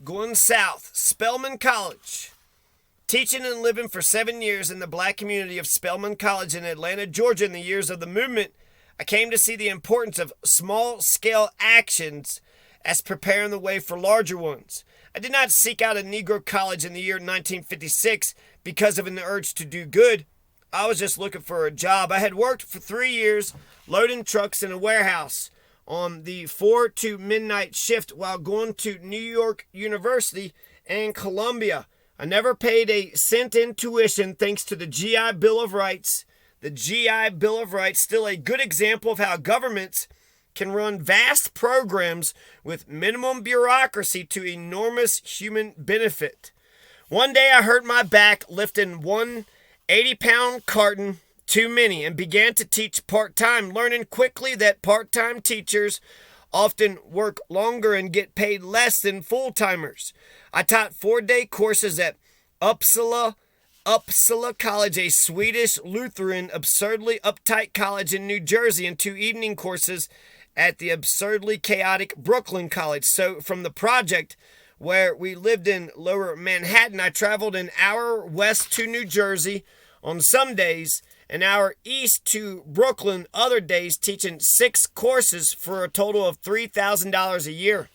going south, Spelman College. Teaching and living for 7 years in the black community of Spelman College in Atlanta, Georgia in the years of the movement, I came to see the importance of small-scale actions as preparing the way for larger ones. I did not seek out a Negro college in the year 1956 because of an urge to do good. I was just looking for a job. I had worked for 3 years loading trucks in a warehouse on the 4 to midnight shift while going to New York University and Columbia. I never paid a cent in tuition thanks to the GI Bill of Rights. The GI Bill of Rights, still a good example of how governments can run vast programs with minimum bureaucracy to enormous human benefit. One day I hurt my back lifting one 80-pound carton too many and began to teach part-time, learning quickly that part-time teachers often work longer and get paid less than full-timers. I taught 4-day courses at Uppsala College, a Swedish Lutheran, absurdly uptight college in New Jersey, and 2 evening courses at the absurdly chaotic Brooklyn College. So from the project where we lived in Lower Manhattan, I traveled an hour west to New Jersey on some days, an hour east to Brooklyn other days, teaching 6 courses for a total of $3,000 a year.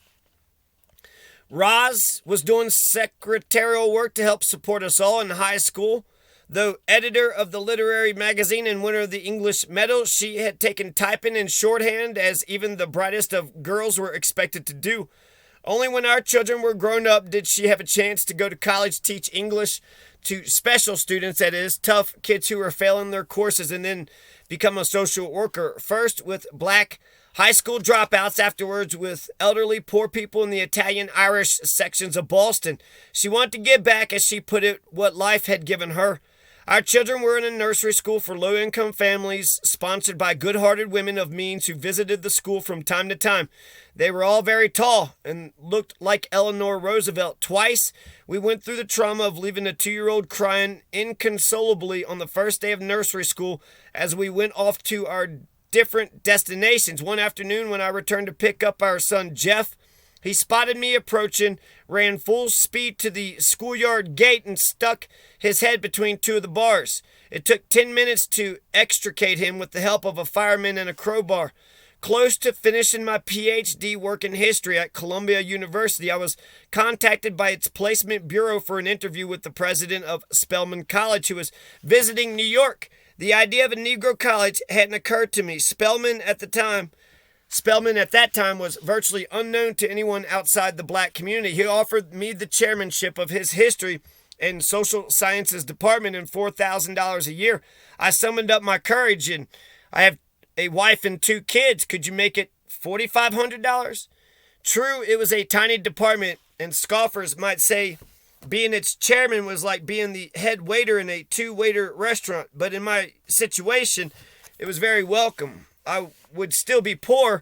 Roz was doing secretarial work to help support us all in high school. Though editor of the literary magazine and winner of the English medal, she had taken typing and shorthand as even the brightest of girls were expected to do. Only when our children were grown up did she have a chance to go to college, teach English to special students, that is, tough kids who were failing their courses, and then become a social worker. First with black high school dropouts, afterwards with elderly poor people in the Italian-Irish sections of Boston. She wanted to give back, as she put it, what life had given her. Our children were in a nursery school for low-income families, sponsored by good-hearted women of means who visited the school from time to time. They were all very tall and looked like Eleanor Roosevelt. Twice, we went through the trauma of leaving a 2-year-old crying inconsolably on the first day of nursery school as we went off to our different destinations. One afternoon when I returned to pick up our son Jeff, he spotted me approaching, ran full speed to the schoolyard gate, and stuck his head between 2 of the bars. It took 10 minutes to extricate him with the help of a fireman and a crowbar. Close to finishing my PhD work in history at Columbia University, I was contacted by its placement bureau for an interview with the president of Spelman College, who was visiting New York. The idea of a Negro college hadn't occurred to me. Spelman at that time was virtually unknown to anyone outside the black community. He offered me the chairmanship of his history and social sciences department and $4,000 a year. I summoned up my courage, and I have a wife and 2 kids. Could you make it $4,500? True, it was a tiny department, and scoffers might say being its chairman was like being the head waiter in a 2-waiter restaurant. But in my situation, it was very welcome. I would still be poor,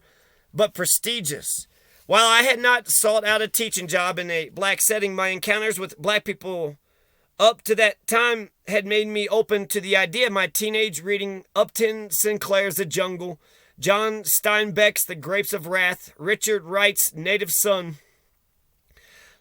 but prestigious. While I had not sought out a teaching job in a black setting, my encounters with black people up to that time had made me open to the idea. My teenage reading Upton Sinclair's The Jungle, John Steinbeck's The Grapes of Wrath, Richard Wright's Native Son,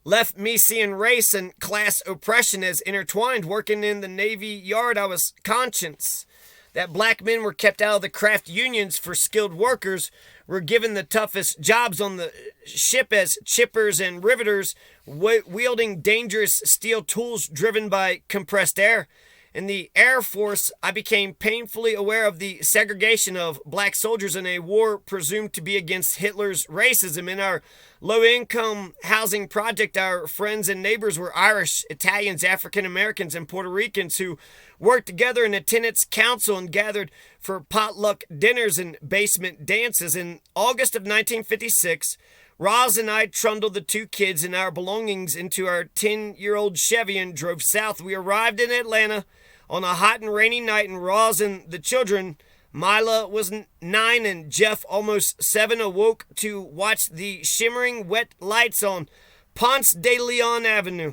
left me seeing race and class oppression as intertwined. Working in the Navy Yard, I was conscious that black men were kept out of the craft unions for skilled workers, were given the toughest jobs on the ship as chippers and riveters, wielding dangerous steel tools driven by compressed air. In the Air Force, I became painfully aware of the segregation of black soldiers in a war presumed to be against Hitler's racism. In our low-income housing project, our friends and neighbors were Irish, Italians, African Americans, and Puerto Ricans who worked together in a tenants' council and gathered for potluck dinners and basement dances. In August of 1956, Roz and I trundled the 2 kids and our belongings into our 10-year-old Chevy and drove south. We arrived in Atlanta on a hot and rainy night, and Roz and the children, Mila was 9 and Jeff almost 7, awoke to watch the shimmering wet lights on Ponce de Leon Avenue.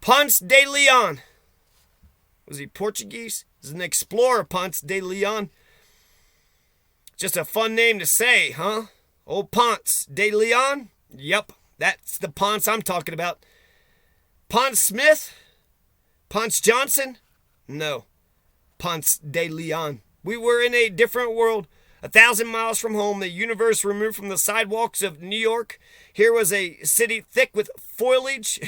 Ponce de Leon. Was he Portuguese? He's an explorer, Ponce de Leon. Just a fun name to say, huh? Old Ponce de Leon? Yup, That's the Ponce I'm talking about. Ponce Smith? Ponce Johnson? No. Ponce de Leon. We were in a different world, 1,000 miles from home, the universe removed from the sidewalks of New York. Here was a city thick with foliage,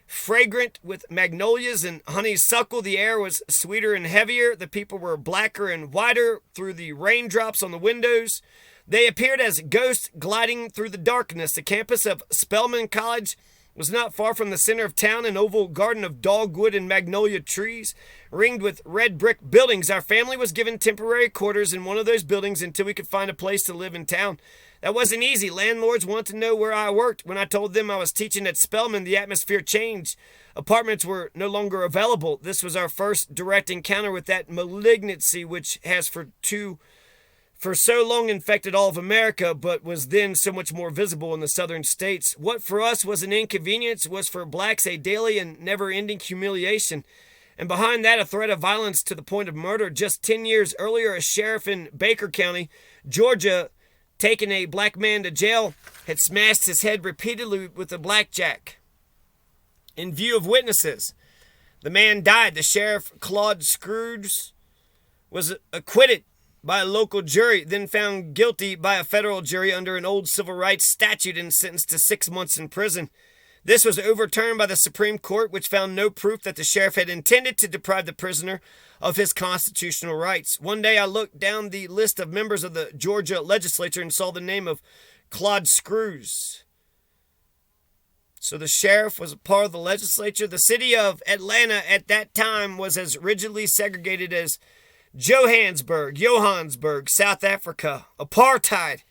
fragrant with magnolias and honeysuckle. The air was sweeter and heavier. The people were blacker and whiter through the raindrops on the windows. They appeared as ghosts gliding through the darkness. The campus of Spelman College was not far from the center of town, an oval garden of dogwood and magnolia trees, ringed with red brick buildings. Our family was given temporary quarters in one of those buildings until we could find a place to live in town. That wasn't easy. Landlords wanted to know where I worked. When I told them I was teaching at Spelman, the atmosphere changed. Apartments were no longer available. This was our first direct encounter with that malignancy which has for so long infected all of America, but was then so much more visible in the southern states. What for us was an inconvenience was for blacks a daily and never-ending humiliation. And behind that, a threat of violence to the point of murder. Just 10 years earlier, a sheriff in Baker County, Georgia, taking a black man to jail, had smashed his head repeatedly with a blackjack. In view of witnesses, the man died. The sheriff, Claude Scrooge, was acquitted by a local jury, then found guilty by a federal jury under an old civil rights statute and sentenced to 6 months in prison. This was overturned by the Supreme Court, which found no proof that the sheriff had intended to deprive the prisoner of his constitutional rights. One day I looked down the list of members of the Georgia legislature and saw the name of Claude Scrooge. So the sheriff was a part of the legislature. The city of Atlanta at that time was as rigidly segregated as Johannesburg, South Africa. Apartheid.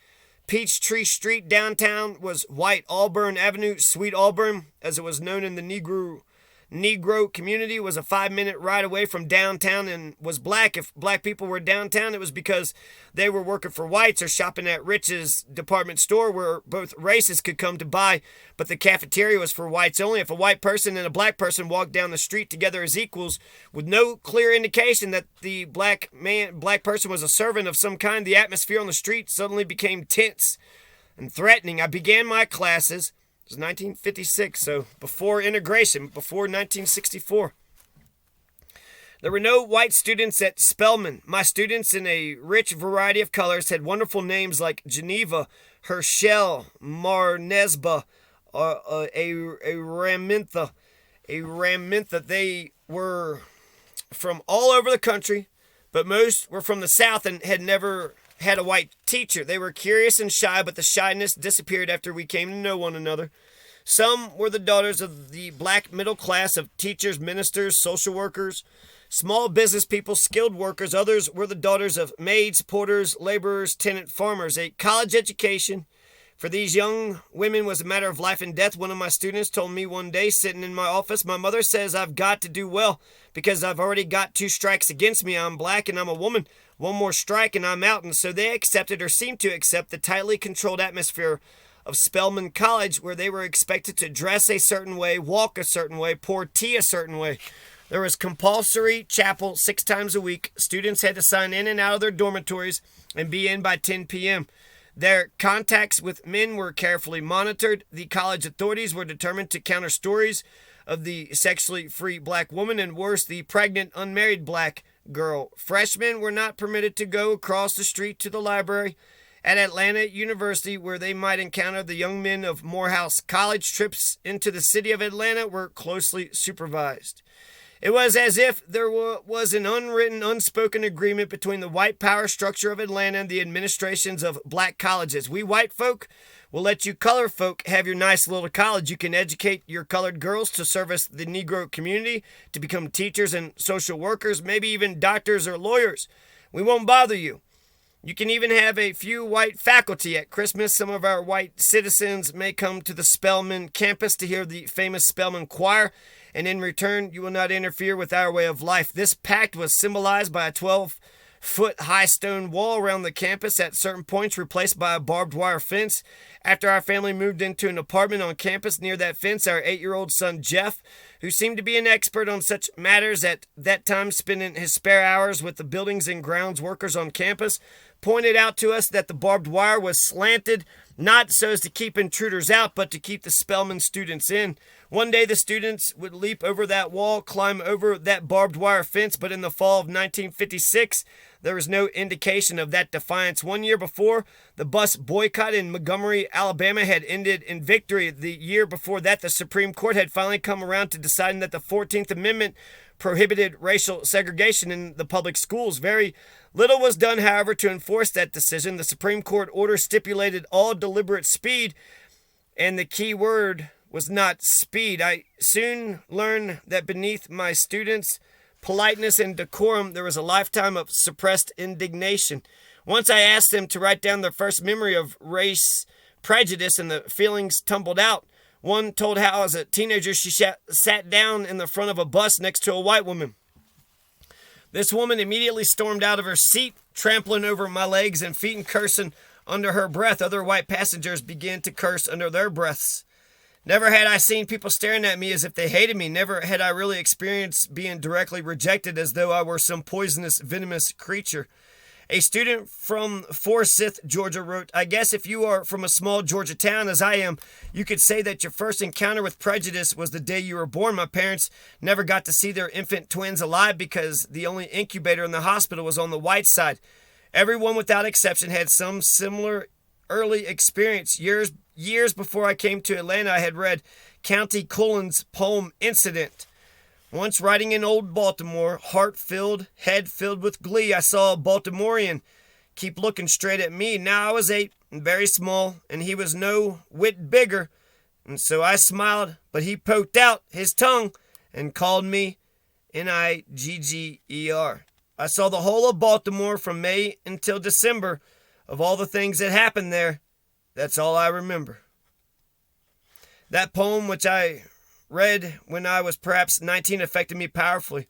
Peachtree Street downtown was White Auburn Avenue. Sweet Auburn, as it was known in the Negro community, was a 5-minute ride away from downtown and was black. If black people were downtown, it was because they were working for whites or shopping at Rich's department store where both races could come to buy, but the cafeteria was for whites only. If a white person and a black person walked down the street together as equals with no clear indication that the black person was a servant of some kind, the atmosphere on the street suddenly became tense and threatening. I began my classes. It was 1956, so before integration, before 1964. There were no white students at Spelman. My students, in a rich variety of colors, had wonderful names like Geneva, Herschel, Marnesba, a Ramintha. They were from all over the country, but most were from the South and had never had a white teacher. They were curious and shy, but the shyness disappeared after we came to know one another. Some were the daughters of the black middle class of teachers, ministers, social workers, small business people, skilled workers. Others were the daughters of maids, porters, laborers, tenant farmers. A college education for these young women was a matter of life and death. One of my students told me one day, sitting in my office, "My mother says I've got to do well because I've already got 2 strikes against me. I'm black and I'm a woman. One more strike and I'm out." And so they accepted, or seemed to accept, the tightly controlled atmosphere of Spelman College, where they were expected to dress a certain way, walk a certain way, pour tea a certain way. There was compulsory chapel 6 times a week. Students had to sign in and out of their dormitories and be in by 10 p.m. Their contacts with men were carefully monitored. The college authorities were determined to counter stories of the sexually free black woman, and worse, the pregnant unmarried black girl. Freshmen were not permitted to go across the street to the library at Atlanta University, where they might encounter the young men of Morehouse College. Trips into the city of Atlanta were closely supervised. It was as if there was an unwritten, unspoken agreement between the white power structure of Atlanta and the administrations of black colleges. We white folk will let you color folk have your nice little college. You can educate your colored girls to service the Negro community, to become teachers and social workers, maybe even doctors or lawyers. We won't bother you. You can even have a few white faculty. At Christmas, some of our white citizens may come to the Spelman campus to hear the famous Spelman choir, and in return, you will not interfere with our way of life. This pact was symbolized by a 12-foot high stone wall around the campus, at certain points replaced by a barbed wire fence. After our family moved into an apartment on campus near that fence, our 8-year-old son Jeff, who seemed to be an expert on such matters at that time, spending his spare hours with the buildings and grounds workers on campus, pointed out to us that the barbed wire was slanted not so as to keep intruders out, but to keep the Spelman students in. One day the students would leap over that wall, climb over that barbed wire fence, but in the fall of 1956, there was no indication of that defiance. 1 year before, the bus boycott in Montgomery, Alabama had ended in victory. The year before that, the Supreme Court had finally come around to deciding that the 14th Amendment prohibited racial segregation in the public schools. Very little was done, however, to enforce that decision. The Supreme Court order stipulated all deliberate speed, and the key word was not speed. I soon learned that beneath my students' politeness and decorum, there was a lifetime of suppressed indignation. Once I asked them to write down their first memory of race prejudice, and the feelings tumbled out. One told how, as a teenager, she sat down in the front of a bus next to a white woman. This woman immediately stormed out of her seat, trampling over my legs and feet and cursing under her breath. Other white passengers began to curse under their breaths. Never had I seen people staring at me as if they hated me. Never had I really experienced being directly rejected as though I were some poisonous, venomous creature. A student from Forsyth, Georgia wrote, I guess if you are from a small Georgia town, as I am, you could say that your first encounter with prejudice was the day you were born. My parents never got to see their infant twins alive because the only incubator in the hospital was on the white side. Everyone without exception had some similar early experience. Years before I came to Atlanta, I had read County Cullen's poem Incident. Once riding in old Baltimore, heart filled, head filled with glee, I saw a Baltimorean keep looking straight at me. Now I was 8 and very small, and he was no whit bigger, and so I smiled, but he poked out his tongue and called me Nigger. I saw the whole of Baltimore from May until December. Of all the things that happened there, that's all I remember. That poem, which I read when I was perhaps 19, affected me powerfully.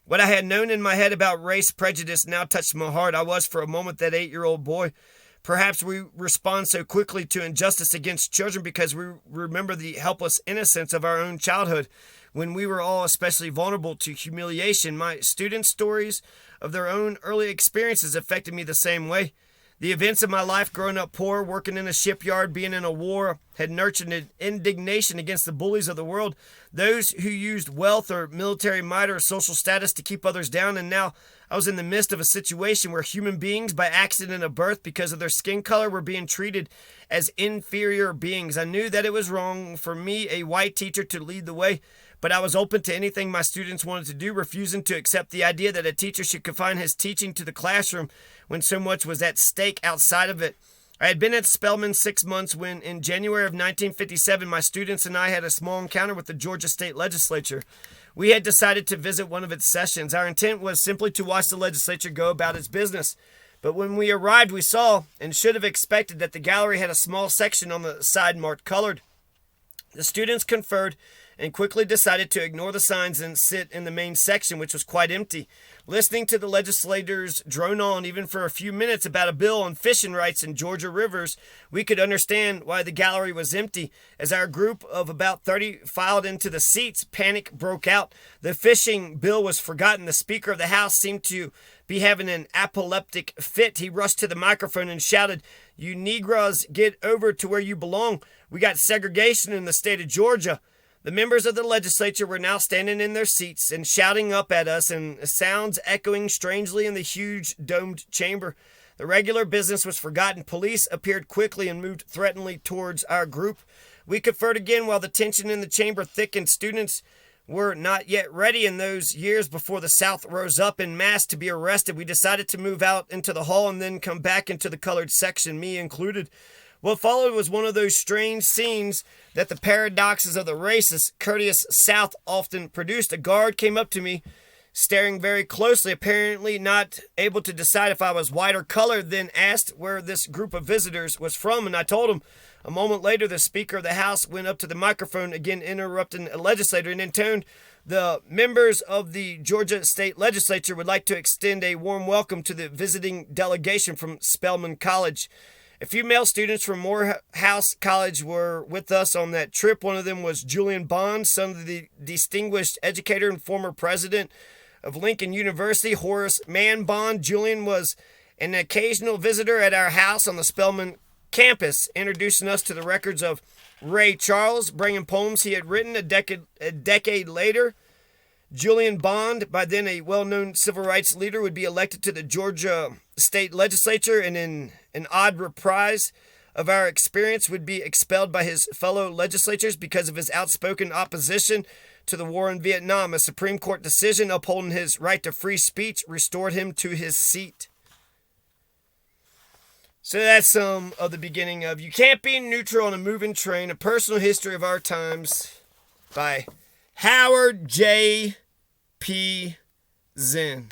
What I had known in my head about race prejudice now touched my heart. I was for a moment that 8-year-old boy. Perhaps we respond so quickly to injustice against children because we remember the helpless innocence of our own childhood when we were all especially vulnerable to humiliation. My students' stories of their own early experiences affected me the same way. The events of my life, growing up poor, working in a shipyard, being in a war, had nurtured an indignation against the bullies of the world, those who used wealth or military might or social status to keep others down. And now I was in the midst of a situation where human beings, by accident of birth, because of their skin color, were being treated as inferior beings. I knew that it was wrong for me, a white teacher, to lead the way, but I was open to anything my students wanted to do, refusing to accept the idea that a teacher should confine his teaching to the classroom when so much was at stake outside of it. I had been at Spelman 6 months when, in January of 1957, my students and I had a small encounter with the Georgia State Legislature. We had decided to visit one of its sessions. Our intent was simply to watch the legislature go about its business. But when we arrived, we saw, and should have expected, that the gallery had a small section on the side marked colored. The students conferred and quickly decided to ignore the signs and sit in the main section, which was quite empty. Listening to the legislators drone on even for a few minutes about a bill on fishing rights in Georgia rivers, we could understand why the gallery was empty. As our group of about 30 filed into the seats, panic broke out. The fishing bill was forgotten. The Speaker of the House seemed to be having an apoplectic fit. He rushed to the microphone and shouted, "You Negroes, get over to where you belong. We got segregation in the state of Georgia." The members of the legislature were now standing in their seats and shouting up at us, and sounds echoing strangely in the huge domed chamber. The regular business was forgotten. Police appeared quickly and moved threateningly towards our group. We conferred again while the tension in the chamber thickened. Students were not yet ready. In those years before the South rose up in mass to be arrested, we decided to move out into the hall and then come back into the colored section, me included. What followed was one of those strange scenes that the paradoxes of the racist, courteous South often produced. A guard came up to me, staring very closely, apparently not able to decide if I was white or colored, then asked where this group of visitors was from, and I told him. A moment later, the Speaker of the House went up to the microphone, again interrupting a legislator, and intoned, "The members of the Georgia State Legislature would like to extend a warm welcome to the visiting delegation from Spelman College." A few male students from Morehouse College were with us on that trip. One of them was Julian Bond, son of the distinguished educator and former president of Lincoln University, Horace Mann Bond. Julian was an occasional visitor at our house on the Spelman campus, introducing us to the records of Ray Charles, bringing poems he had written a decade later. Julian Bond, by then a well-known civil rights leader, would be elected to the Georgia state legislature, and in an odd reprise of our experience would be expelled by his fellow legislators because of his outspoken opposition to the war in Vietnam. A Supreme Court decision upholding his right to free speech restored him to his seat. So that's some of the beginning of You Can't Be Neutral on a Moving Train, A Personal History of Our Times by Howard J. P. Zinn.